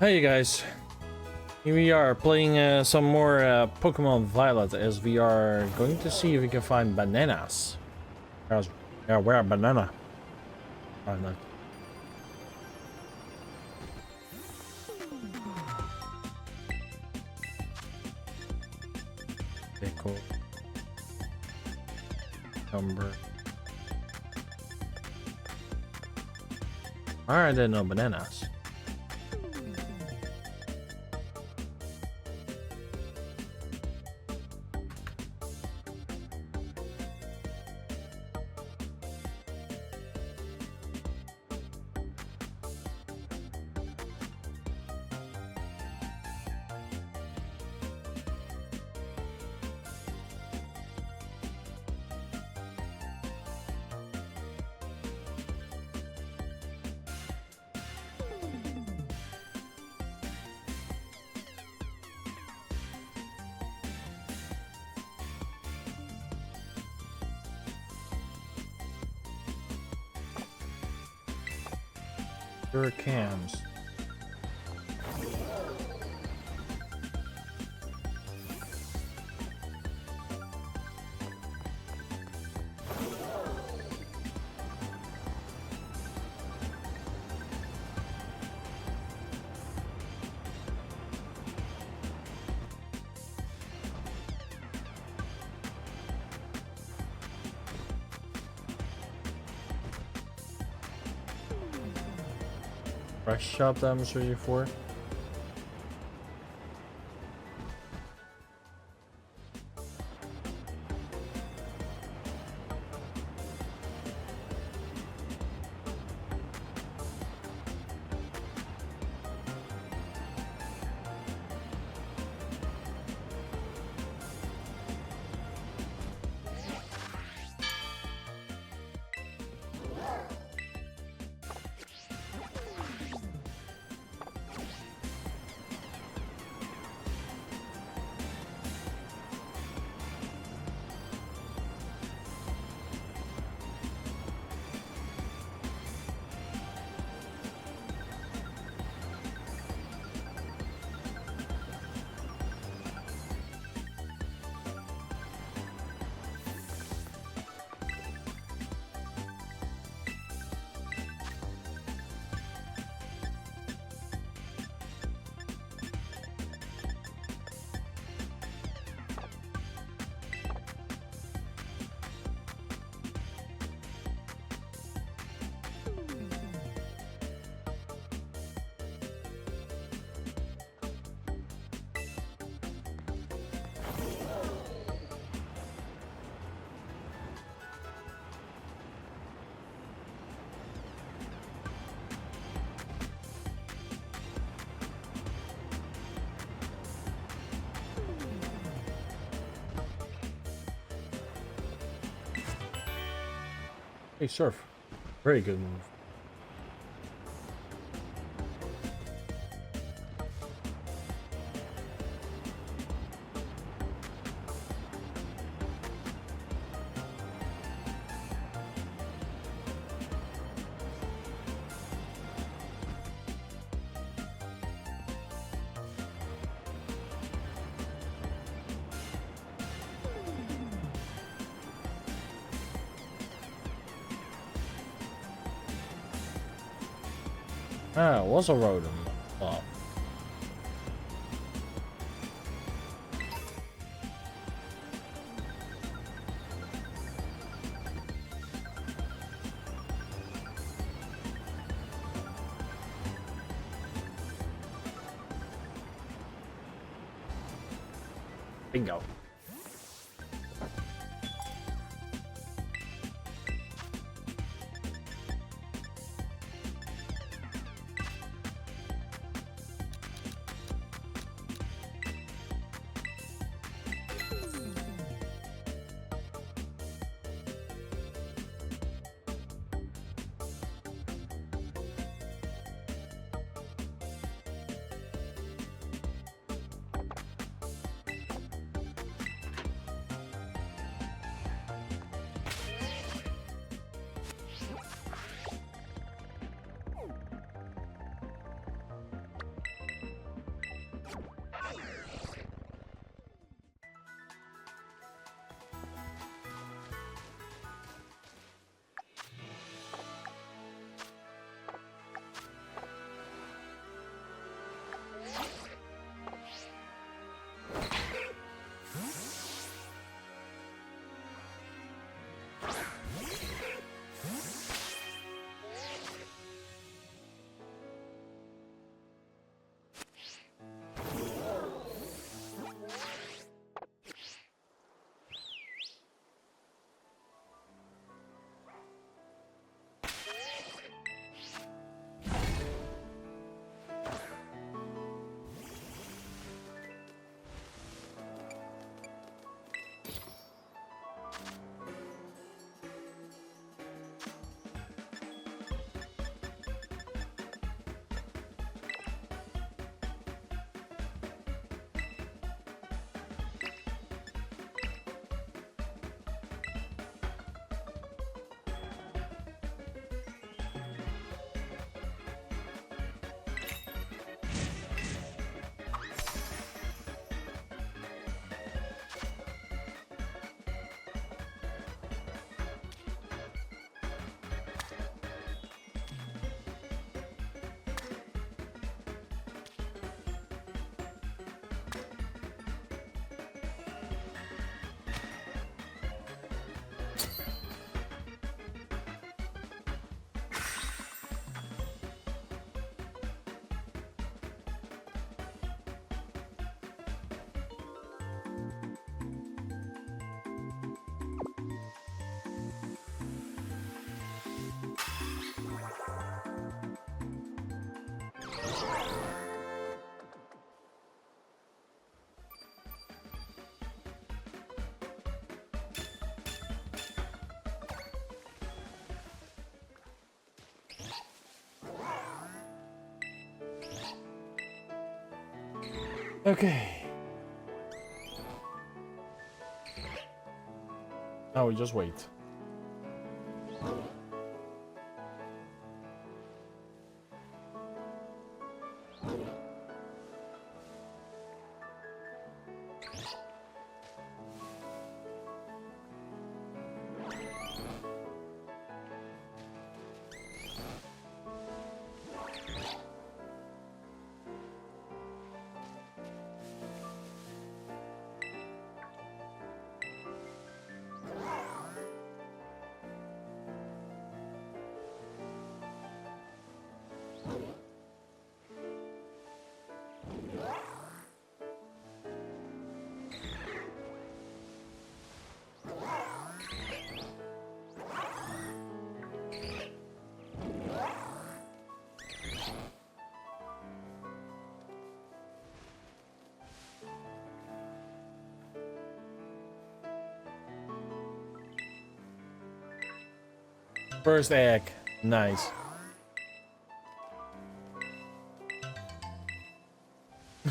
Hey guys, here we are playing some more Pokemon Violet as we are going to see if we can find bananas. Yeah, where are banana? Oh, no. Okay, cool. Number. Alright, then no bananas. Cams. Fresh shop that I'm searching for. Hey, surf. Very good move. Ah, it was a Rotom. Oh. Bingo. Okay. Now we just wait. First egg. Nice.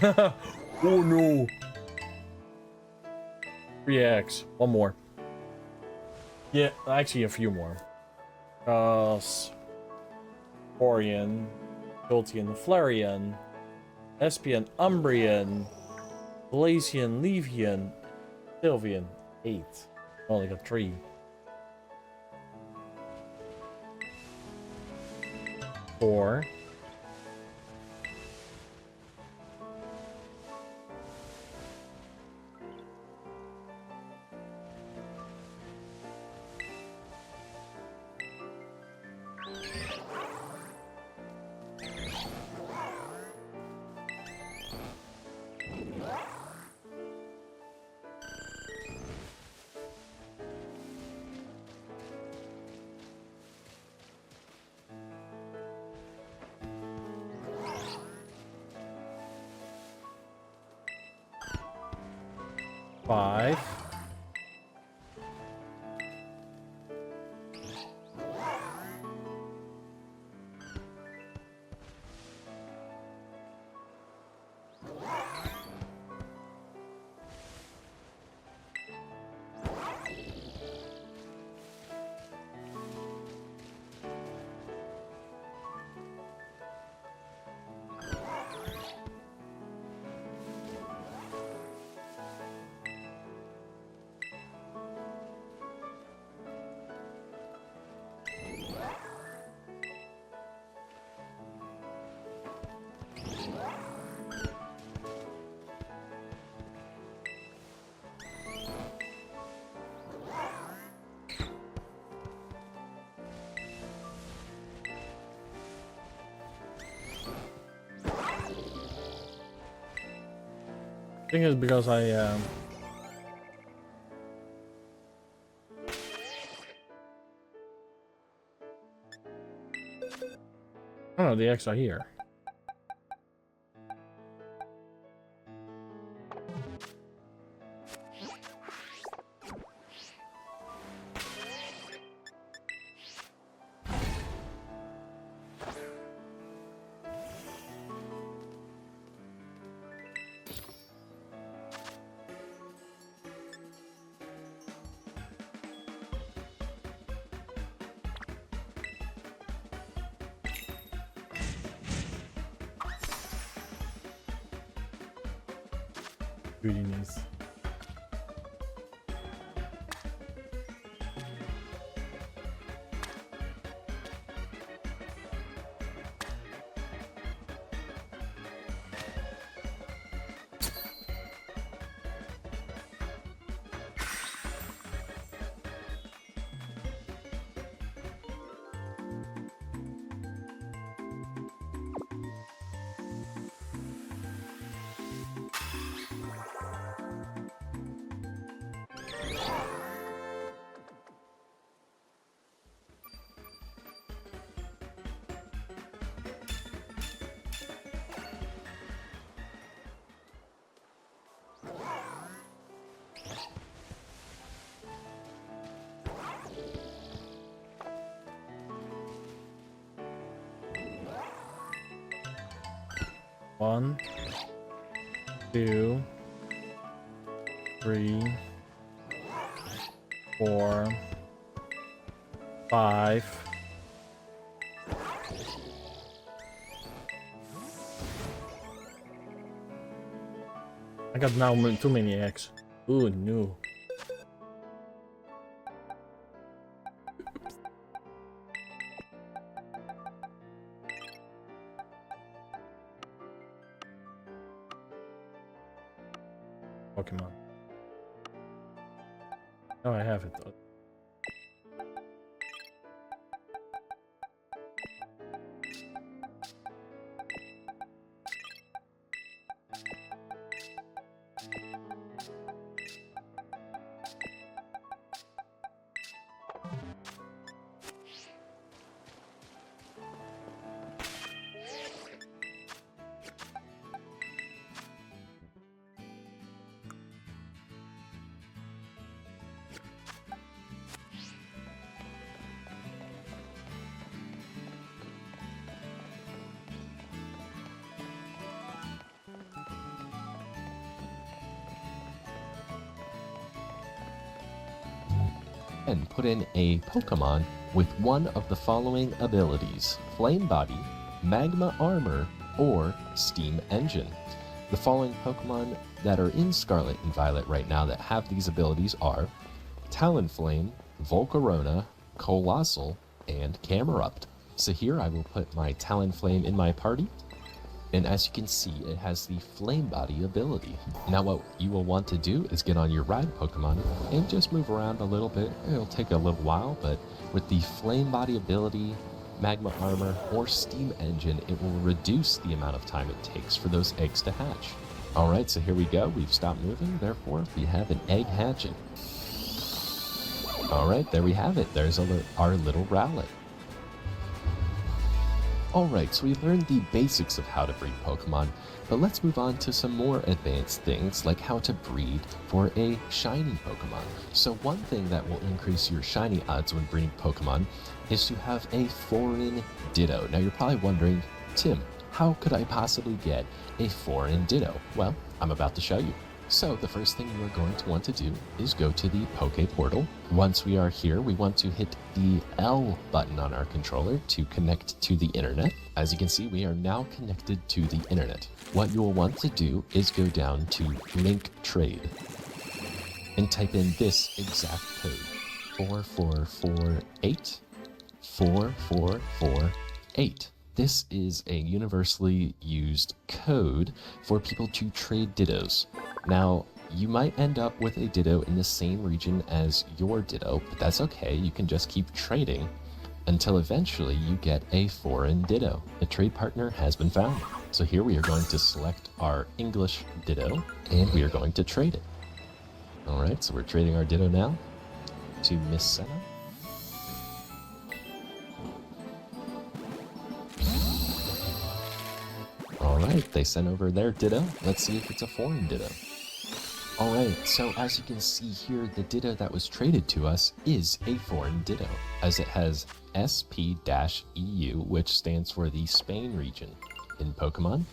Oh no. 3 eggs. One more. Yeah, actually a few more. Orion, Jolteon, Flareon, Espion, Umbreon, Glacian, Levian, Sylveon. 8. Only got 3. 4. 5. I think it's because I don't know, the eggs are here. Really nice. One. 2, 3, 4, 5. I got now too many eggs. Ooh, no. Pokemon. Oh, I have it though. And put in a Pokemon with one of the following abilities: Flame Body, Magma Armor, or Steam Engine. The following Pokemon that are in Scarlet and Violet right now that have these abilities are Talonflame, Volcarona, Colossal, and Camerupt. So here I will put my Talonflame in my party, and as you can see, it has the Flame Body ability. Now what you will want to do is get on your ride Pokemon and just move around a little bit. It'll take a little while, but with the Flame Body ability, Magma Armor, or Steam Engine, it will reduce the amount of time it takes for those eggs to hatch. Alright, so here we go. We've stopped moving, therefore we have an egg hatching. Alright, there we have it. There's our little Rowlet. Alright, so we learned the basics of how to breed Pokemon, but let's move on to some more advanced things like how to breed for a shiny Pokemon. So one thing that will increase your shiny odds when breeding Pokemon is to have a foreign Ditto. Now you're probably wondering, Tim, how could I possibly get a foreign Ditto? Well, I'm about to show you. So the first thing you are going to want to do is go to the Poke Portal. Once we are here, we want to hit the L button on our controller to connect to the internet. As you can see, we are now connected to the internet. What you will want to do is go down to Link Trade and type in this exact code: 4448 4448. This is a universally used code for people to trade Dittos. Now, you might end up with a Ditto in the same region as your Ditto, but that's okay. You can just keep trading until eventually you get a foreign Ditto. A trade partner has been found. So here we are going to select our English Ditto, and we are going to trade it. Alright, so we're trading our Ditto now to Miss Senna. Alright, they sent over their Ditto. Let's see if it's a foreign Ditto. Alright, so as you can see here, the Ditto that was traded to us is a foreign Ditto, as it has SP-EU, which stands for the Spain region in Pokemon.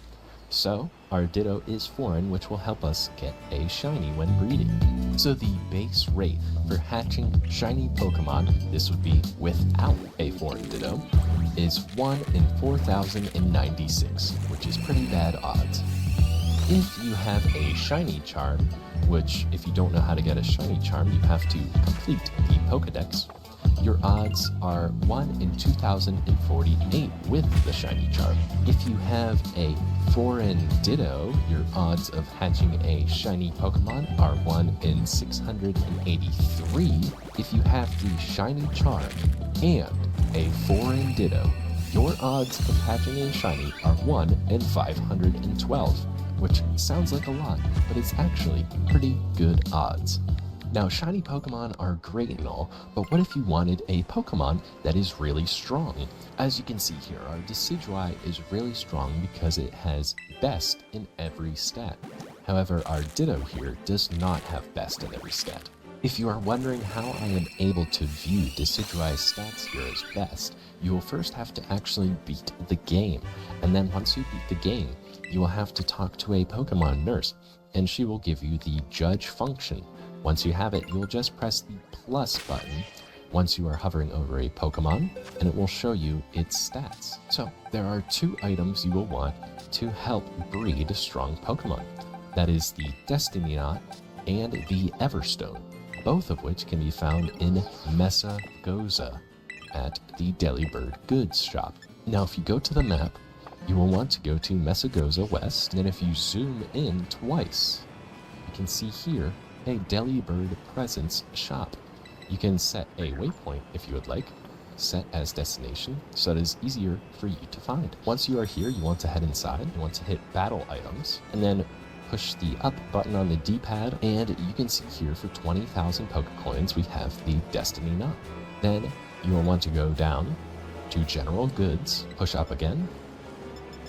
So, our Ditto is foreign, which will help us get a shiny when breeding. So the base rate for hatching shiny Pokemon, this would be without a foreign Ditto, is 1 in 4,096, which is pretty bad odds. If you have a shiny charm, which if you don't know how to get a shiny charm, you have to complete the Pokedex, your odds are 1 in 2,048 with the shiny charm. If you have a foreign Ditto, your odds of hatching a shiny Pokemon are 1 in 683. If you have the shiny charm and a foreign Ditto, your odds of hatching a shiny are 1 in 512, which sounds like a lot, but it's actually pretty good odds. Now, shiny Pokemon are great and all, but what if you wanted a Pokemon that is really strong? As you can see here, our Decidueye is really strong because it has best in every stat. However, our Ditto here does not have best in every stat. If you are wondering how I am able to view Decidueye's stats here as best, you will first have to actually beat the game, and then once you beat the game, you will have to talk to a Pokemon nurse, and she will give you the judge function. Once you have it, you'll just press the plus button once you are hovering over a Pokemon, and it will show you its stats. So there are 2 items you will want to help breed strong Pokemon. That is the Destiny Knot and the Everstone, both of which can be found in MegaDragonoid at the Delibird Goods shop. Now if you go to the map, you will want to go to MegaDragonoid West, and then if you zoom in twice, you can see here a Delibird Presence shop. You can set a waypoint if you would like, set as destination, so it is easier for you to find. Once you are here, you want to head inside, you want to hit battle items, and then push the up button on the D-pad, and you can see here for 20,000 Pokecoins we have the Destiny Knot. Then you will want to go down to General Goods, push up again,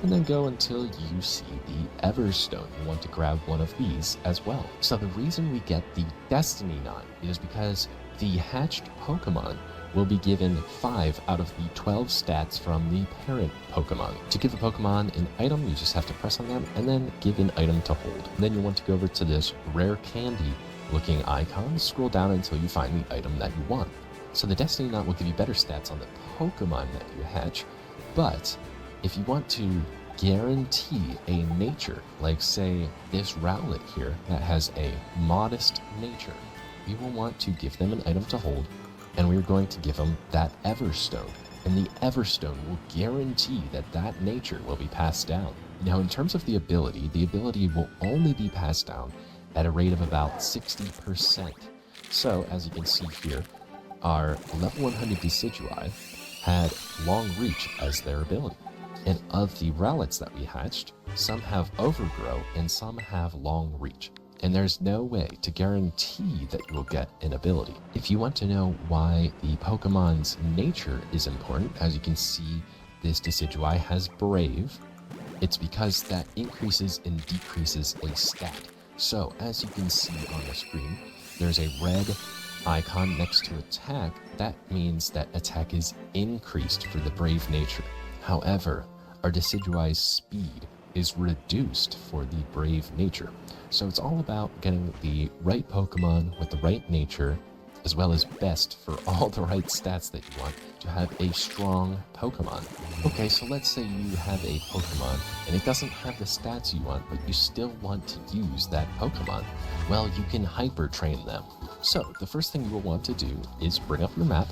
and then go until you see the Everstone. You want to grab one of these as well. So the reason we get the Destiny Knot is because the hatched Pokemon will be given 5 out of the 12 stats from the parent Pokemon. To give a Pokemon an item, you just have to press on them and then give an item to hold. And then you want to go over to this rare candy looking icon, scroll down until you find the item that you want. So the Destiny Knot will give you better stats on the Pokemon that you hatch, but if you want to guarantee a nature, like say this Rowlet here that has a modest nature, we will want to give them an item to hold, and we're going to give them that Everstone. And the Everstone will guarantee that that nature will be passed down. Now in terms of the ability will only be passed down at a rate of about 60%. So as you can see here, our level 100 Decidueye had Long Reach as their ability. And of the Rowlets that we hatched, some have Overgrow and some have Long Reach. And there's no way to guarantee that you will get an ability. If you want to know why the Pokemon's nature is important, as you can see, this Decidueye has Brave. It's because that increases and decreases a stat. So as you can see on the screen, there's a red icon next to attack. That means that attack is increased for the Brave nature. However, our Decidueye's speed is reduced for the Brave nature. So it's all about getting the right Pokemon with the right nature, as well as best for all the right stats that you want to have a strong Pokemon. Okay, so let's say you have a Pokemon and it doesn't have the stats you want, but you still want to use that Pokemon. Well, you can hyper train them. So the first thing you will want to do is bring up your map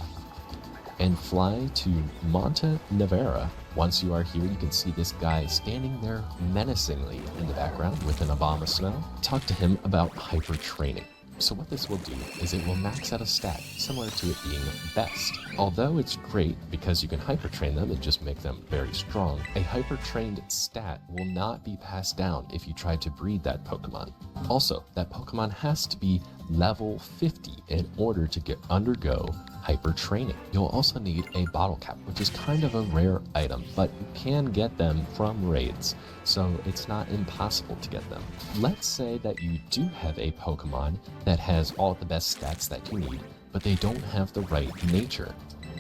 and fly to Monte Nevera. Once you are here, you can see this guy standing there menacingly in the background with an Abomasnow. Talk to him about hyper training. So what this will do is it will max out a stat, similar to it being best. Although it's great because you can hyper train them and just make them very strong, a hyper trained stat will not be passed down if you try to breed that Pokemon. Also, that Pokemon has to be level 50 in order to undergo hyper training. You'll also need a bottle cap, which is kind of a rare item, but you can get them from raids, so it's not impossible to get them. Let's say that you do have a Pokemon that has all the best stats that you need, but they don't have the right nature.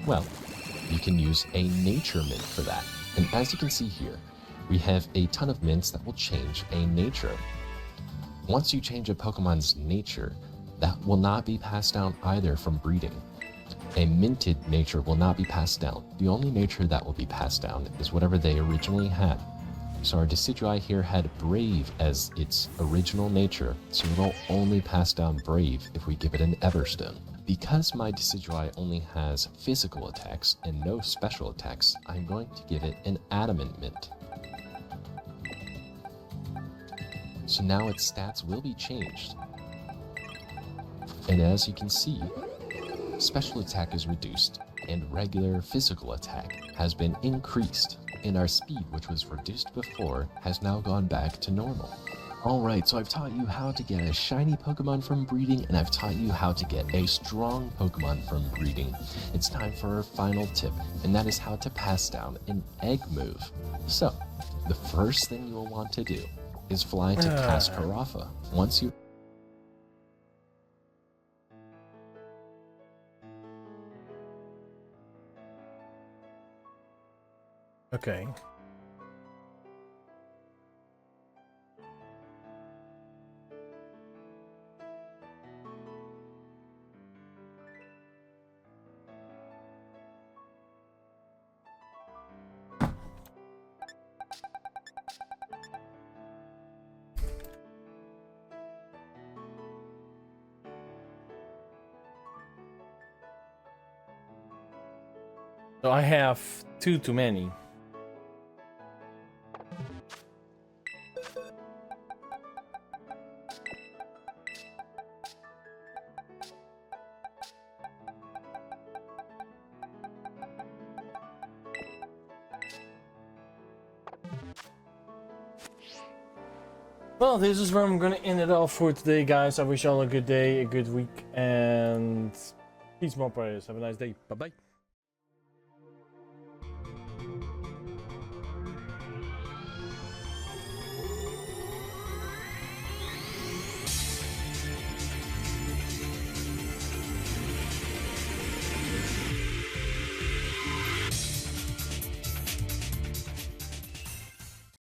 Well, you can use a nature mint for that. And as you can see here, we have a ton of mints that will change a nature. Once you change a Pokemon's nature, that will not be passed down either from breeding. A minted nature will not be passed down. The only nature that will be passed down is whatever they originally had. So our Decidueye here had Brave as its original nature, so it will only pass down Brave if we give it an Everstone. Because my Decidueye only has physical attacks and no special attacks, I'm going to give it an Adamant Mint. So now its stats will be changed. And as you can see, special attack is reduced, and regular physical attack has been increased, and our speed, which was reduced before, has now gone back to normal. Alright, so I've taught you how to get a shiny Pokemon from breeding, and I've taught you how to get a strong Pokemon from breeding. It's time for our final tip, and that is how to pass down an egg move. So, the first thing you will want to do is fly to Cascarafa. Once you Okay. So I have two too many. Well, this is where I'm gonna end it off for today, guys. I wish you all a good day, a good week, and peace, more players. Have a nice day. Bye bye.